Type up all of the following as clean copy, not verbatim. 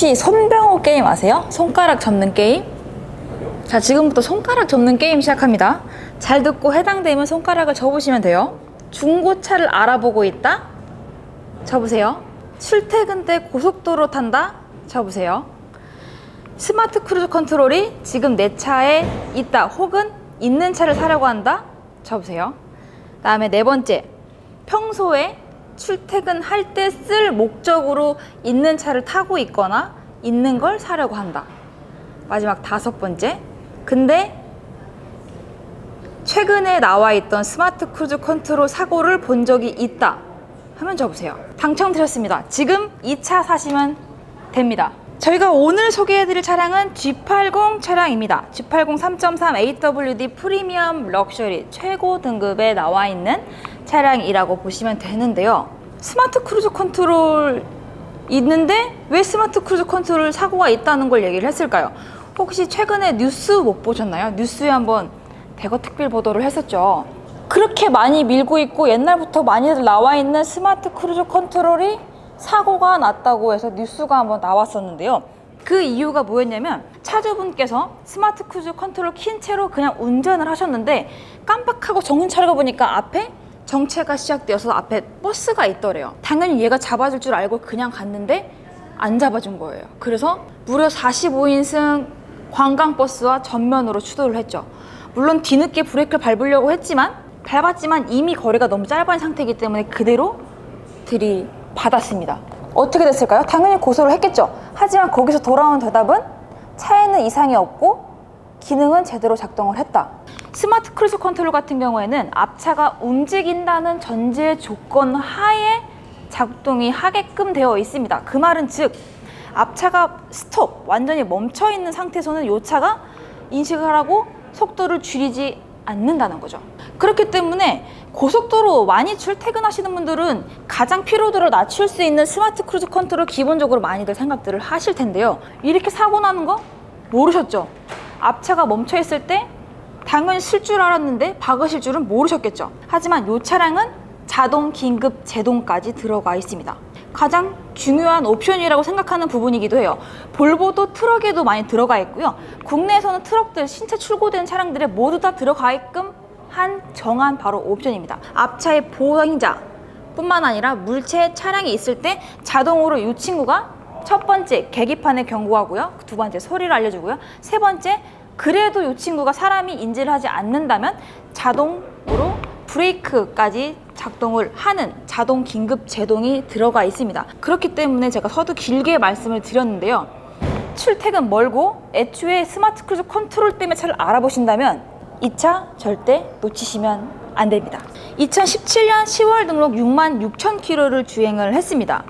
혹시 손병호 게임 아세요? 손가락 접는 게임? 자, 지금부터 손가락 접는 게임 시작합니다. 잘 듣고 해당되면 손가락을 접으시면 돼요. 중고차를 알아보고 있다? 접으세요. 출퇴근 때 고속도로 탄다? 접으세요. 스마트 크루즈 컨트롤이 지금 내 차에 있다 혹은 있는 차를 사려고 한다? 접으세요. 다음에 네 번째, 평소에 출퇴근할 때 쓸 목적으로 있는 차를 타고 있거나 있는 걸 사려고 한다. 마지막 다섯 번째, 근데 최근에 나와 있던 스마트 크루즈 컨트롤 사고를 본 적이 있다 하면 접으세요. 당첨되셨습니다. 지금 이 차 사시면 됩니다. 저희가 오늘 소개해드릴 차량은 G80 차량입니다. G80 3.3 AWD 프리미엄 럭셔리 최고 등급에 나와 있는 차량이라고 보시면 되는데요. 스마트 크루즈 컨트롤 있는데 왜 스마트 크루즈 컨트롤 사고가 있다는 걸 얘기를 했을까요? 혹시 최근에 뉴스 못 보셨나요? 뉴스에 한번 대거 특별 보도를 했었죠. 그렇게 많이 밀고 있고 옛날부터 많이들 나와 있는 스마트 크루즈 컨트롤이 사고가 났다고 해서 뉴스가 한번 나왔었는데요. 그 이유가 뭐였냐면 차주분께서 스마트 크루즈 컨트롤 킨 채로 그냥 운전을 하셨는데 깜빡하고 정신 차리고 보니까 앞에 정체가 시작되어서 앞에 버스가 있더래요. 당연히 얘가 잡아줄 줄 알고 그냥 갔는데 안 잡아준 거예요. 그래서 무려 45인승 관광버스와 전면으로 추돌을 했죠. 물론 뒤늦게 브레이크를 밟으려고 했지만 밟았지만 이미 거리가 너무 짧은 상태이기 때문에 그대로 들이받았습니다. 어떻게 됐을까요? 당연히 고소를 했겠죠. 하지만 거기서 돌아온 대답은 차에는 이상이 없고 기능은 제대로 작동을 했다. 스마트 크루즈 컨트롤 같은 경우에는 앞차가 움직인다는 전제 조건 하에 작동이 하게끔 되어 있습니다. 그 말은 즉 앞차가 스톱, 완전히 멈춰 있는 상태에서는 이 차가 인식을 하고 속도를 줄이지 않는다는 거죠. 그렇기 때문에 고속도로 많이 출퇴근하시는 분들은 가장 피로도를 낮출 수 있는 스마트 크루즈 컨트롤 기본적으로 많이들 생각들을 하실 텐데요. 이렇게 사고 나는 거 모르셨죠? 앞차가 멈춰 있을 때 당연히 쓸 줄 알았는데 박으실 줄은 모르셨겠죠. 하지만 이 차량은 자동 긴급 제동까지 들어가 있습니다. 가장 중요한 옵션이라고 생각하는 부분이기도 해요. 볼보도 트럭에도 많이 들어가 있고요. 국내에서는 트럭들, 신차 출고된 차량들에 모두 다 들어가게끔 한 정한 바로 옵션입니다. 앞차의 보행자 뿐만 아니라 물체 차량이 있을 때 자동으로 이 친구가 첫 번째 계기판에 경고하고요. 두 번째 소리를 알려주고요. 세 번째 그래도 이 친구가 사람이 인지를 하지 않는다면 자동으로 브레이크까지 작동을 하는 자동 긴급 제동이 들어가 있습니다. 그렇기 때문에 제가 서두 길게 말씀을 드렸는데요. 출퇴근 멀고 애초에 스마트 크루즈 컨트롤 때문에 차를 알아보신다면 이 차 절대 놓치시면 안 됩니다. 2017년 10월 등록 66,000km를 주행을 했습니다.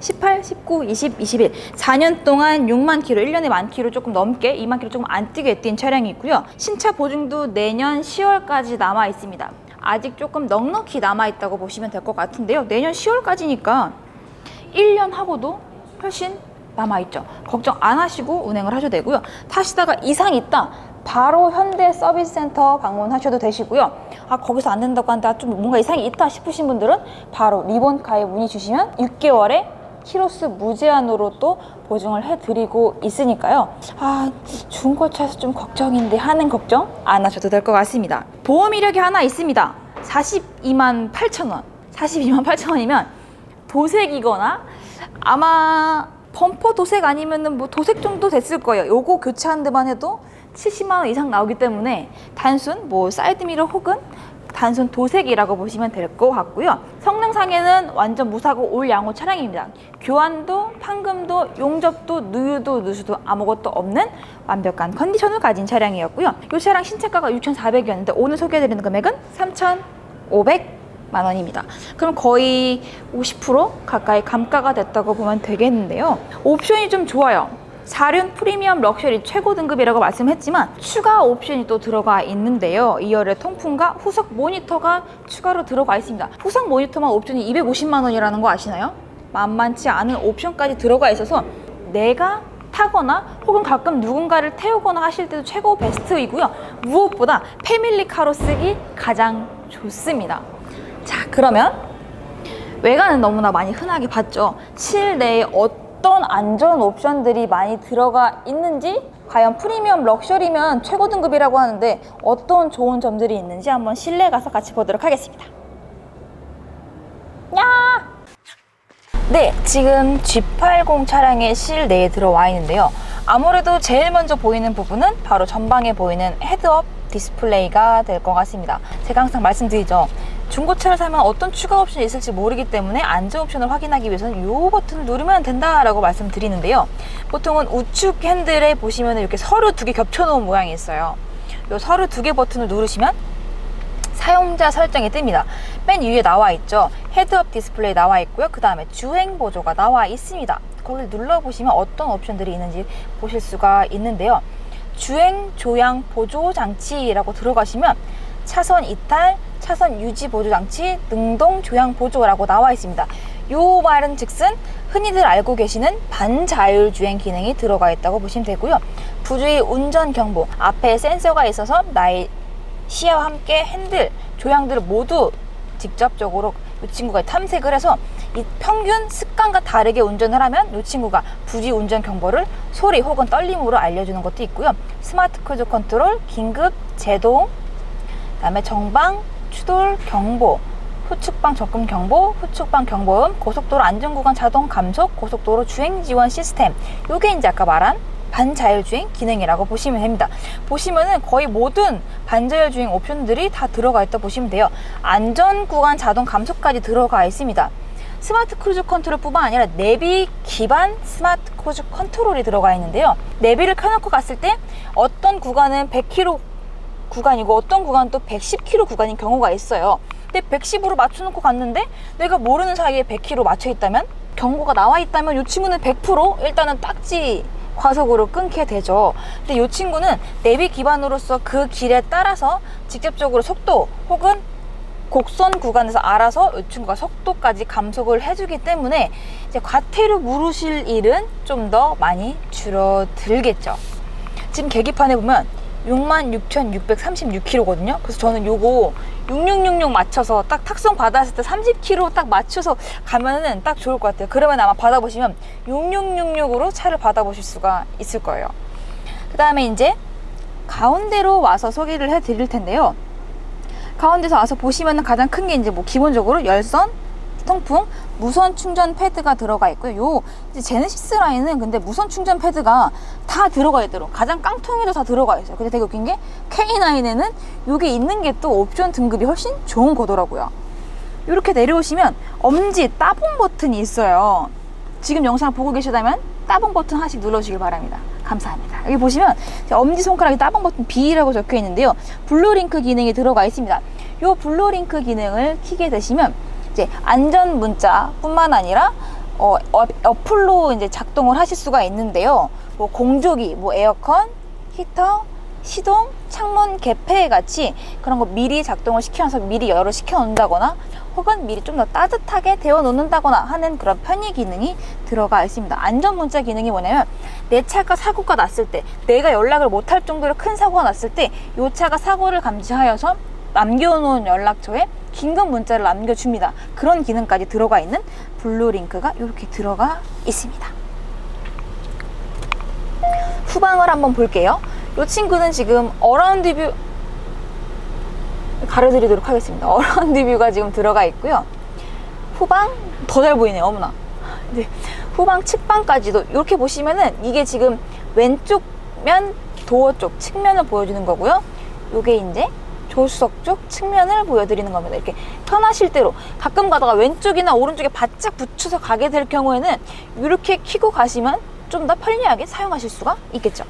18, 19, 20, 21 4년 동안 6만 킬로, 1년에 만 킬로 조금 넘게 2만 킬로 조금 안 뛰게 뛴 차량이 있고요. 신차 보증도 내년 10월까지 남아 있습니다. 아직 조금 넉넉히 남아있다고 보시면 될 것 같은데요. 내년 10월까지니까 1년 하고도 훨씬 남아있죠. 걱정 안 하시고 운행을 하셔도 되고요. 타시다가 이상이 있다. 바로 현대 서비스 센터 방문하셔도 되시고요. 아, 거기서 안 된다고 한다. 좀 뭔가 이상이 있다 싶으신 분들은 바로 리본카에 문의 주시면 6개월에 키로수 무제한으로 또 보증을 해드리고 있으니까요. 아, 중고차에서 좀 걱정인데 하는 걱정 안 하셔도 될 것 같습니다. 보험 이력이 하나 있습니다. 42만 8천 원. 42만 8천 원이면 도색이거나 아마 범퍼 도색 아니면은 뭐 도색 정도 됐을 거예요. 요거 교체하는 데만 해도 70만 원 이상 나오기 때문에 단순 뭐 사이드미러 혹은 단순 도색이라고 보시면 될 것 같고요. 성능상에는 완전 무사고 올 양호 차량입니다. 교환도, 판금도, 용접도, 누유도, 누수도 아무것도 없는 완벽한 컨디션을 가진 차량이었고요. 이 차량 신차가가 6,400이었는데 오늘 소개해드리는 금액은 3,500만 원입니다. 그럼 거의 50% 가까이 감가가 됐다고 보면 되겠는데요. 옵션이 좀 좋아요. 4륜 프리미엄 럭셔리 최고 등급이라고 말씀했지만 추가 옵션이 또 들어가 있는데요. 2열의 통풍과 후석 모니터가 추가로 들어가 있습니다. 후석 모니터만 옵션이 250만 원이라는 거 아시나요? 만만치 않은 옵션까지 들어가 있어서 내가 타거나 혹은 가끔 누군가를 태우거나 하실 때도 최고 베스트이고요. 무엇보다 패밀리카로 쓰기 가장 좋습니다. 자, 그러면 외관은 너무나 많이 흔하게 봤죠. 실내에 어떤 안전 옵션들이 많이 들어가 있는지, 과연 프리미엄 럭셔리면 최고 등급이라고 하는데 어떤 좋은 점들이 있는지 한번 실내 가서 같이 보도록 하겠습니다. 야! 네, 지금 G80 차량의 실내에 들어와 있는데요. 아무래도 제일 먼저 보이는 부분은 바로 전방에 보이는 헤드업 디스플레이가 될 것 같습니다. 제가 항상 말씀드리죠. 중고차를 사면 어떤 추가 옵션이 있을지 모르기 때문에 안전 옵션을 확인하기 위해서는 이 버튼을 누르면 된다라고 말씀드리는데요. 보통은 우측 핸들에 보시면 이렇게 서류 2개 겹쳐놓은 모양이 있어요. 이 서류 2개 버튼을 누르시면 사용자 설정이 뜹니다. 맨 위에 나와 있죠. 헤드업 디스플레이 나와 있고요. 그 다음에 주행 보조가 나와 있습니다. 그걸 눌러보시면 어떤 옵션들이 있는지 보실 수가 있는데요. 주행 조향 보조 장치라고 들어가시면 차선 이탈, 차선 유지 보조 장치, 능동 조향 보조라고 나와 있습니다. 요 말은 즉슨 흔히들 알고 계시는 반자율 주행 기능이 들어가 있다고 보시면 되고요. 부주의 운전 경보, 앞에 센서가 있어서 나의 시야와 함께 핸들, 조향들을 모두 직접적으로 이 친구가 탐색을 해서 이 평균 습관과 다르게 운전을 하면 이 친구가 부지 운전 경보를 소리 혹은 떨림으로 알려주는 것도 있고요. 스마트 크루즈 컨트롤, 긴급 제동, 그다음에 정방, 추돌 경보, 후측방 접근 경보, 후측방 경보음, 고속도로 안전구간 자동 감속, 고속도로 주행 지원 시스템. 요게 이제 아까 말한 반자율주행 기능이라고 보시면 됩니다. 보시면은 거의 모든 반자율주행 옵션들이 다 들어가 있다 보시면 돼요. 안전구간 자동 감속까지 들어가 있습니다. 스마트 크루즈 컨트롤 뿐만 아니라 내비 기반 스마트 크루즈 컨트롤이 들어가 있는데요. 내비를 켜놓고 갔을 때 어떤 구간은 100km 구간이고 어떤 구간은 또 110km 구간인 경우가 있어요. 근데 110으로 맞춰놓고 갔는데 내가 모르는 사이에 100km 맞춰 있다면, 경고가 나와 있다면 이 친구는 100% 일단은 딱지 과속으로 끊게 되죠. 근데 이 친구는 내비 기반으로서 그 길에 따라서 직접적으로 속도 혹은 곡선 구간에서 알아서 이 친구가 속도까지 감속을 해주기 때문에 이제 과태료 물으실 일은 좀 더 많이 줄어들겠죠. 지금 계기판에 보면 66,636km거든요. 그래서 저는 요거 6666 맞춰서 딱 탁송 받았을 때 30km 딱 맞춰서 가면은 딱 좋을 것 같아요. 그러면 아마 받아보시면 6666으로 차를 받아보실 수가 있을 거예요. 그 다음에 이제 가운데로 와서 소개를 해 드릴 텐데요. 가운데서 와서 보시면은 가장 큰 게 이제 뭐 기본적으로 열선, 통풍, 무선 충전 패드가 들어가 있고요. 요 이제 제네시스 라인은 근데 무선 충전 패드가 다 들어가 있도록 가장 깡통에도 다 들어가 있어요. 근데 되게 웃긴 게 K9에는 요게 있는 게 또 옵션 등급이 훨씬 좋은 거더라고요. 이렇게 내려오시면 엄지 따봉 버튼이 있어요. 지금 영상을 보고 계시다면 따봉 버튼 하나씩 눌러주시길 바랍니다. 감사합니다. 여기 보시면 엄지손가락에 따봉 버튼 B라고 적혀 있는데요. 블루링크 기능이 들어가 있습니다. 요 블루링크 기능을 켜게 되시면 이제 안전 문자 뿐만 아니라 어플로 이제 작동을 하실 수가 있는데요. 뭐 공조기, 뭐 에어컨, 히터, 시동, 창문 개폐 같이 그런 거 미리 작동을 시켜놔서 미리 열을 시켜 놓는다거나 혹은 미리 좀 더 따뜻하게 데워 놓는다거나 하는 그런 편의 기능이 들어가 있습니다. 안전 문자 기능이 뭐냐면 내 차가 사고가 났을 때, 내가 연락을 못할 정도로 큰 사고가 났을 때 이 차가 사고를 감지하여서 남겨놓은 연락처에 긴급 문자를 남겨줍니다. 그런 기능까지 들어가 있는 블루링크가 이렇게 들어가 있습니다. 후방을 한번 볼게요. 이 친구는 지금 어라운드 뷰 가려드리도록 하겠습니다. 어라운드 뷰가 지금 들어가 있고요. 후방 더 잘 보이네요. 어머나. 네. 후방 측방까지도 이렇게 보시면은 이게 지금 왼쪽 면 도어 쪽 측면을 보여주는 거고요. 이게 이제 조수석 쪽 측면을 보여드리는 겁니다. 이렇게 편하실 대로 가끔 가다가 왼쪽이나 오른쪽에 바짝 붙여서 가게 될 경우에는 이렇게 켜고 가시면 좀 더 편리하게 사용하실 수가 있겠죠.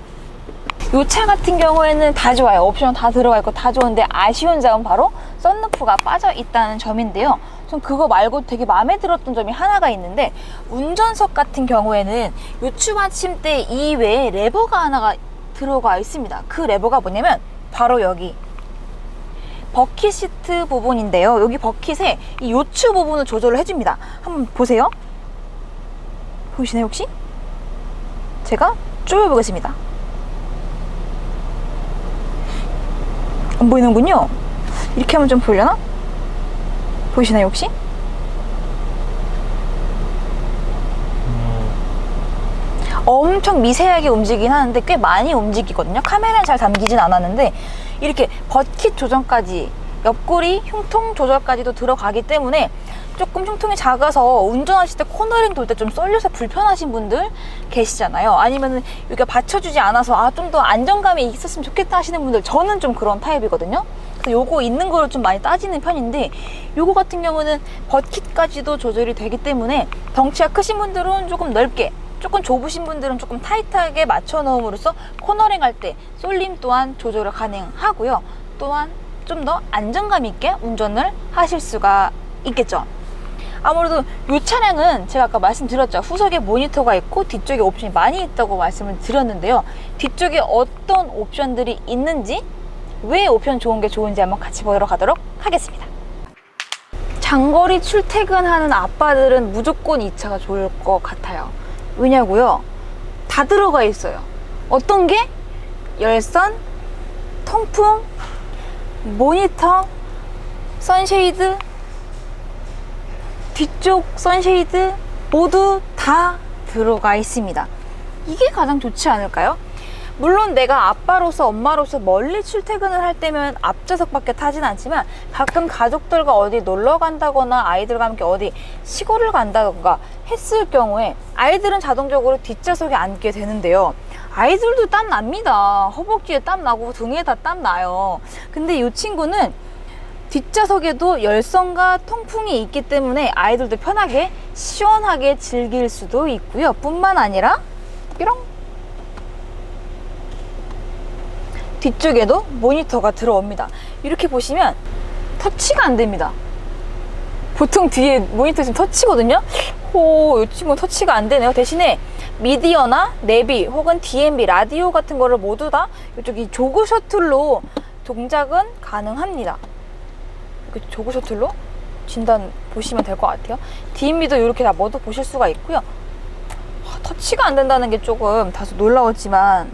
이 차 같은 경우에는 다 좋아요. 옵션 다 들어가 있고 다 좋은데 아쉬운 점은 바로 썬루프가 빠져 있다는 점인데요. 전 그거 말고 되게 마음에 들었던 점이 하나가 있는데, 운전석 같은 경우에는 요추 받침대 이외에 레버가 하나가 들어가 있습니다. 그 레버가 뭐냐면 바로 여기 버킷 시트 부분인데요. 여기 버킷에 이 요추 부분을 조절을 해줍니다. 한번 보세요. 보이시나요 혹시? 제가 쪼여보겠습니다. 안 보이는군요. 이렇게 하면 좀 보이려나? 보이시나요 혹시? 엄청 미세하게 움직이긴 하는데 꽤 많이 움직이거든요. 카메라에 잘 담기진 않았는데 이렇게 버킷 조정까지, 옆구리 흉통 조절까지도 들어가기 때문에 조금 흉통이 작아서 운전하실 때 코너링 돌 때 좀 쏠려서 불편하신 분들 계시잖아요. 아니면 여기가 받쳐주지 않아서 좀 더 안정감이 있었으면 좋겠다 하시는 분들, 저는 좀 그런 타입이거든요. 그래서 요거 있는 거를 좀 많이 따지는 편인데, 요거 같은 경우는 버킷까지도 조절이 되기 때문에 덩치가 크신 분들은 조금 넓게, 조금 좁으신 분들은 조금 타이트하게 맞춰 놓음으로써 코너링 할 때 쏠림 또한 조절을 가능하고요. 또한 좀 더 안정감 있게 운전을 하실 수가 있겠죠. 아무래도 이 차량은 제가 아까 말씀드렸죠. 후석에 모니터가 있고 뒤쪽에 옵션이 많이 있다고 말씀을 드렸는데요. 뒤쪽에 어떤 옵션들이 있는지, 왜 옵션 좋은 게 좋은지 한번 같이 보러 가도록 하겠습니다. 장거리 출퇴근하는 아빠들은 무조건 이 차가 좋을 것 같아요. 왜냐고요? 다 들어가 있어요. 어떤 게? 열선, 통풍, 모니터, 선쉐이드, 뒤쪽 선쉐이드 모두 다 들어가 있습니다. 이게 가장 좋지 않을까요? 물론 내가 아빠로서, 엄마로서 멀리 출퇴근을 할 때면 앞좌석밖에 타진 않지만, 가끔 가족들과 어디 놀러 간다거나 아이들과 함께 어디 시골을 간다던가 했을 경우에 아이들은 자동적으로 뒷좌석에 앉게 되는데요. 아이들도 땀 납니다. 허벅지에 땀 나고 등에 다 땀 나요. 근데 이 친구는 뒷좌석에도 열선과 통풍이 있기 때문에 아이들도 편하게 시원하게 즐길 수도 있고요. 뿐만 아니라 뾰롱, 뒤쪽에도 모니터가 들어옵니다. 이렇게 보시면 터치가 안 됩니다. 보통 뒤에 모니터 지금 터치거든요. 이 친구는 터치가 안 되네요. 대신에 미디어나 내비 혹은 DMB, 라디오 같은 거를 모두 다 이쪽이 조그 셔틀로 동작은 가능합니다. 이렇게 조그 셔틀로 진단 보시면 될 것 같아요. DMB도 이렇게 다 모두 보실 수가 있고요. 터치가 안 된다는 게 조금 다소 놀라웠지만,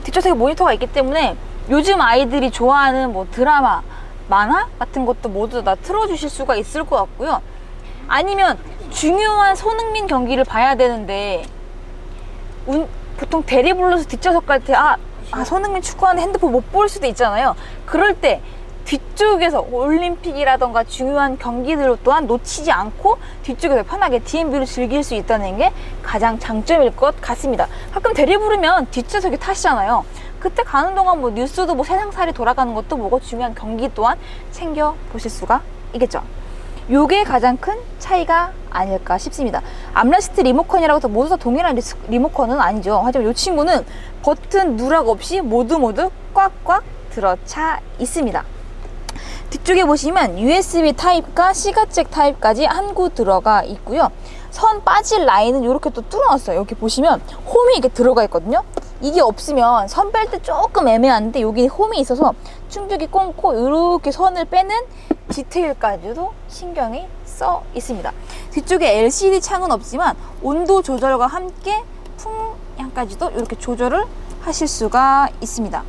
뒷좌석에 모니터가 있기 때문에 요즘 아이들이 좋아하는 뭐 드라마, 만화 같은 것도 모두 다 틀어주실 수가 있을 것 같고요. 아니면 중요한 손흥민 경기를 봐야 되는데 보통 대리불러서 뒷좌석 갈 때 손흥민 축구하는데 핸드폰 못 볼 수도 있잖아요. 그럴 때 뒤쪽에서 올림픽이라던가 중요한 경기들 또한 놓치지 않고 뒤쪽에서 편하게 DMB로 즐길 수 있다는 게 가장 장점일 것 같습니다. 가끔 대리 부르면 뒷좌석에 타시잖아요. 그때 가는 동안 뭐 뉴스도 뭐 세상살이 돌아가는 것도 보고 중요한 경기 또한 챙겨 보실 수가 있겠죠. 요게 가장 큰 차이가 아닐까 싶습니다. 암레스트 리모컨이라고 해서 모두 다 동일한 리모컨은 아니죠. 하지만 이 친구는 버튼 누락 없이 모두 꽉꽉 들어차 있습니다. 뒤쪽에 보시면 USB 타입과 C가잭 타입까지 한 구 들어가 있고요. 선 빠질 라인은 이렇게 또 뚫어놨어요. 여기 보시면 홈이 이렇게 들어가 있거든요. 이게 없으면 선 뺄 때 조금 애매한데 여기 홈이 있어서 충격이 꽁고 이렇게 선을 빼는 디테일까지도 신경이 써 있습니다. 뒤쪽에 LCD 창은 없지만 온도 조절과 함께 풍량까지도 이렇게 조절을 하실 수가 있습니다.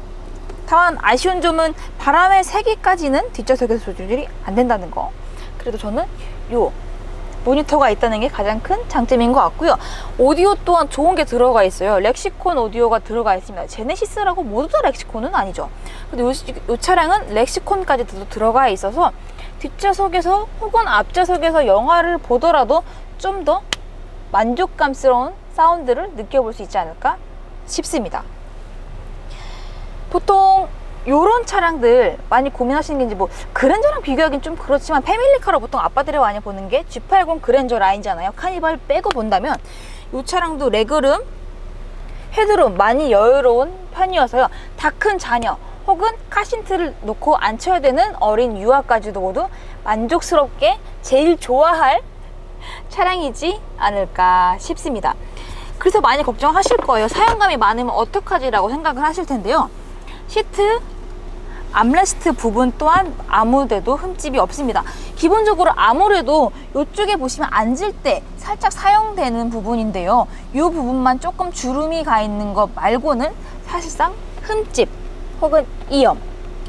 다만 아쉬운 점은 바람의 세기까지는 뒷좌석에서 조절이 안 된다는 거. 그래도 저는 요 모니터가 있다는 게 가장 큰 장점인 것 같고요. 오디오 또한 좋은 게 들어가 있어요. 렉시콘 오디오가 들어가 있습니다. 제네시스라고 모두 다 렉시콘은 아니죠. 근데 요 차량은 렉시콘까지도 들어가 있어서 뒷좌석에서 혹은 앞좌석에서 영화를 보더라도 좀 더 만족감스러운 사운드를 느껴볼 수 있지 않을까 싶습니다. 보통 요런 차량들 많이 고민하시는 게 이제 뭐 그랜저랑 비교하기는 좀 그렇지만 패밀리카로 보통 아빠들이 많이 보는 게 G80 그랜저 라인이잖아요. 카니발 빼고 본다면 이 차량도 레그룸, 헤드룸 많이 여유로운 편이어서요. 다 큰 자녀 혹은 카시트를 놓고 앉혀야 되는 어린 유아까지도 모두 만족스럽게 제일 좋아할 차량이지 않을까 싶습니다. 그래서 많이 걱정하실 거예요. 사용감이 많으면 어떡하지라고 생각을 하실 텐데요. 시트, 암레스트 부분 또한 아무데도 흠집이 없습니다. 기본적으로 아무래도 이쪽에 보시면 앉을 때 살짝 사용되는 부분인데요. 이 부분만 조금 주름이 가 있는 것 말고는 사실상 흠집 혹은 이염,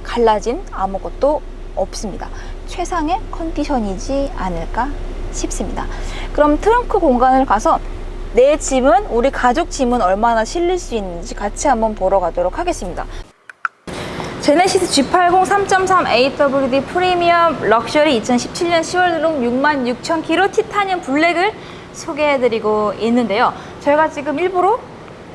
갈라진 아무것도 없습니다. 최상의 컨디션이지 않을까 싶습니다. 그럼 트렁크 공간을 가서 내 짐은, 우리 가족 짐은 얼마나 실릴 수 있는지 같이 한번 보러 가도록 하겠습니다. 제네시스 G80 3.3 AWD 프리미엄 럭셔리 2017년 10월 등록 66,000km 티타늄 블랙을 소개해드리고 있는데요. 저희가 지금 일부러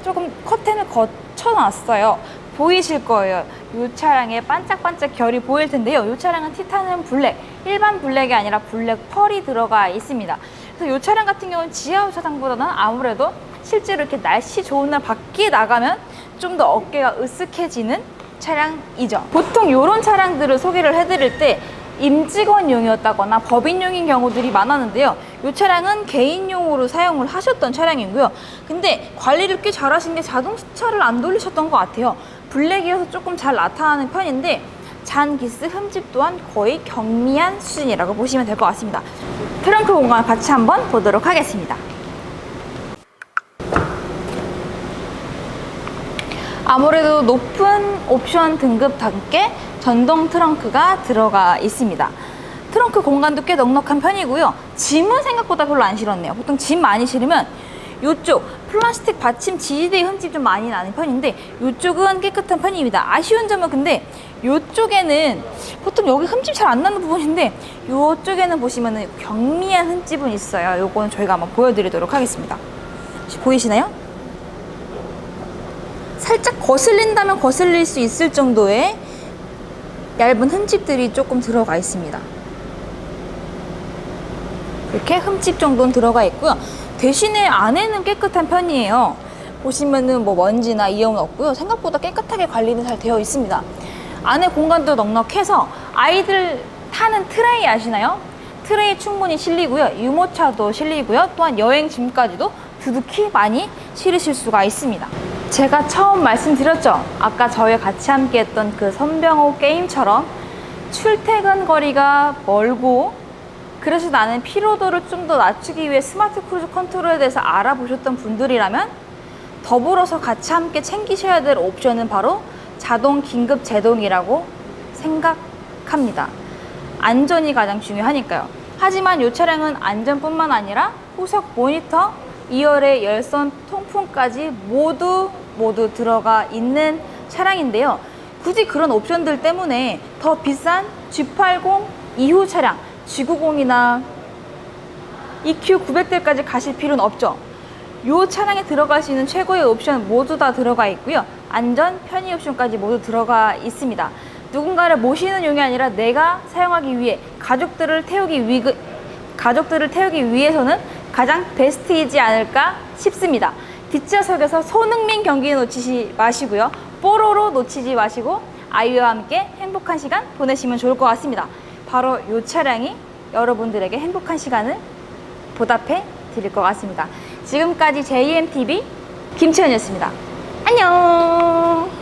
조금 커튼을 거쳐놨어요. 보이실 거예요. 이 차량의 반짝반짝 결이 보일 텐데요. 이 차량은 티타늄 블랙, 일반 블랙이 아니라 블랙 펄이 들어가 있습니다. 그래서 이 차량 같은 경우는 지하 주차장보다는 아무래도 실제로 이렇게 날씨 좋은 날 밖에 나가면 좀 더 어깨가 으쓱해지는 차량이죠. 보통 이런 차량들을 소개를 해드릴 때 임직원용이었다거나 법인용인 경우들이 많았는데요. 이 차량은 개인용으로 사용을 하셨던 차량이고요. 근데 관리를 꽤 잘하신 게 자동차를 안 돌리셨던 것 같아요. 블랙이어서 조금 잘 나타나는 편인데 잔, 기스, 흠집 또한 거의 경미한 수준이라고 보시면 될 것 같습니다. 트렁크 공간을 같이 한번 보도록 하겠습니다. 아무래도 높은 옵션 등급답게 전동 트렁크가 들어가 있습니다. 트렁크 공간도 꽤 넉넉한 편이고요. 짐은 생각보다 별로 안 실었네요. 보통 짐 많이 실으면 이쪽 플라스틱 받침 지지대 흠집 좀 많이 나는 편인데 이쪽은 깨끗한 편입니다. 아쉬운 점은 근데 이쪽에는 보통 여기 흠집 잘 안 나는 부분인데 이쪽에는 보시면은 경미한 흠집은 있어요. 요거는 저희가 한번 보여드리도록 하겠습니다. 혹시 보이시나요? 살짝 거슬린다면 거슬릴 수 있을 정도의 얇은 흠집들이 조금 들어가 있습니다. 이렇게 흠집 정도는 들어가 있고요. 대신에 안에는 깨끗한 편이에요. 보시면은 뭐 먼지나 이염은 없고요. 생각보다 깨끗하게 관리는 잘 되어 있습니다. 안에 공간도 넉넉해서 아이들 타는 트레이 아시나요? 트레이 충분히 실리고요. 유모차도 실리고요. 또한 여행 짐까지도 두둑히 많이 실으실 수가 있습니다. 제가 처음 말씀드렸죠. 아까 저희 같이 함께 했던 그 선병호 게임처럼 출퇴근 거리가 멀고 그래서 나는 피로도를 좀 더 낮추기 위해 스마트 크루즈 컨트롤에 대해서 알아보셨던 분들이라면 더불어서 같이 함께 챙기셔야 될 옵션은 바로 자동 긴급 제동이라고 생각합니다. 안전이 가장 중요하니까요. 하지만 이 차량은 안전뿐만 아니라 후석 모니터, 2열의 열선 통풍까지 모두 들어가 있는 차량인데요. 굳이 그런 옵션들 때문에 더 비싼 G80 이후 차량 G90이나 EQ900대까지 가실 필요는 없죠. 이 차량에 들어갈 수 있는 최고의 옵션 모두 다 들어가 있고요. 안전, 편의 옵션까지 모두 들어가 있습니다. 누군가를 모시는 용이 아니라 내가 사용하기 위해 가족들을 태우기 위해서는 가장 베스트이지 않을까 싶습니다. 뒷좌석에서 손흥민 경기 놓치지 마시고요. 뽀로로 놓치지 마시고 아이와 함께 행복한 시간 보내시면 좋을 것 같습니다. 바로 이 차량이 여러분들에게 행복한 시간을 보답해 드릴 것 같습니다. 지금까지 JMTV 김채연이었습니다. 안녕.